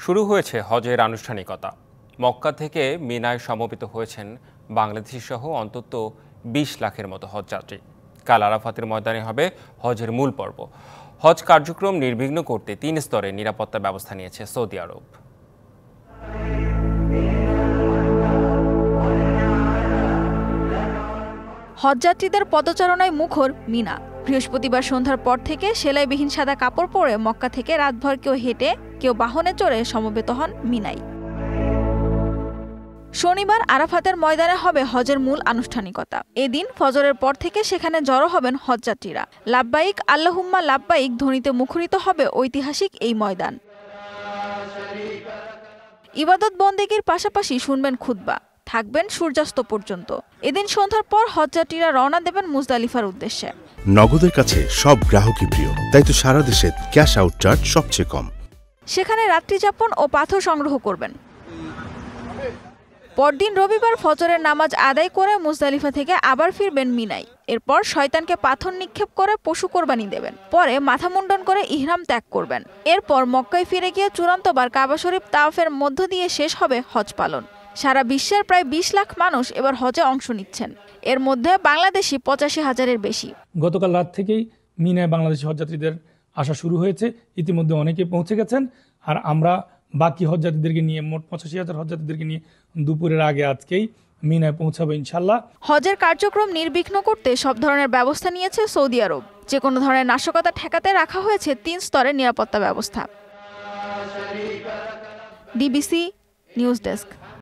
শুরু হয়েছে হজের আনুষ্ঠানিকতা। মক্কা থেকে মিনায় সমবেত হয়েছেন বাংলাদেশি সহ অন্তত ২০ লাখের মতো হজযাত্রী। কাল আরাফাতের ময়দানে হবে হজের মূল পর্ব। হজ কার্যক্রম নির্বিঘ্ন করতে ৩ স্তরে নিরাপত্তা ব্যবস্থা নিয়েছে সৌদি আরব। হজযাত্রীদের পদচারণায় মুখর মিনা। বৃহস্পতিবার সন্ধ্যার পর থেকে সেলাইবিহীন সাদা কাপড় পরে মক্কা থেকে রাতভর কেউ হেঁটে কেউ বাহনে চড়ে সমবেত হন মিনায়। শনিবার আরাফাতের ময়দানে হবে হজের মূল আনুষ্ঠানিকতা। এদিন ফজরের পর থেকে সেখানে জড়ো হবেন হজযাত্রীরা। লাব্বাইক আল্লাহুম্মা লাব্বাইক ধ্বনিতে মুখরিত হবে ঐতিহাসিক এই ময়দান। ইবাদত বন্দেগীর পাশাপাশি শুনবেন খুতবা, থাকবেন সূর্যাস্ত পর্যন্ত। এদিন সন্ধ্যার পর হজযাত্রীরা রওনা দেবেন মুজদালিফার উদ্দেশ্যে। নগদের কাছে সব গ্রাহকই প্রিয়, তাই তো সারা দেশে ক্যাশ আউট চার্জ সবচেয়ে কম। সেখানে রাত্রিযাপন ও পাথর সংগ্রহ করবেন। পরদিন রবিবার ফজরের নামাজ আদায় করে মুজদালিফা থেকে আবার ফিরবেন মিনায়। এরপর শয়তানকে পাথর নিক্ষেপ করে পশু কোরবানি দেবেন। পরে মাথা মুন্ডন করে ইহরাম ত্যাগ করবেন। এরপর মক্কায় ফিরে গিয়ে চূড়ান্তবার কাবা শরীফ তাওয়াফের মধ্য দিয়ে শেষ হবে হজ পালন। সারা বিশ্বের প্রায় ২০ লাখ মানুষ এবার হজে অংশ নিচ্ছেন। এর মধ্যে বাংলাদেশি ৮৫,০০০-এর বেশি। গতকাল রাত থেকেই মিনায় বাংলাদেশি হজযাত্রীদের আসা শুরু হয়েছে। ইতিমধ্যে অনেকে পৌঁছে গেছেন। আর আমরা বাকি হজযাত্রীদেরকে নিয়ে মোট ৮৫,০০০ হজযাত্রীদেরকে নিয়ে দুপুরের আগে আজকেই মিনায় পৌঁছাবো ইনশাল্লাহ। হজের কার্যক্রম নির্বিঘ্ন করতে সব ধরনের ব্যবস্থা নিয়েছে সৌদি আরব। যে কোনো ধরনের নাশকতা ঠেকাতে রাখা হয়েছে ৩ স্তরের নিরাপত্তা ব্যবস্থা। DBC news desk.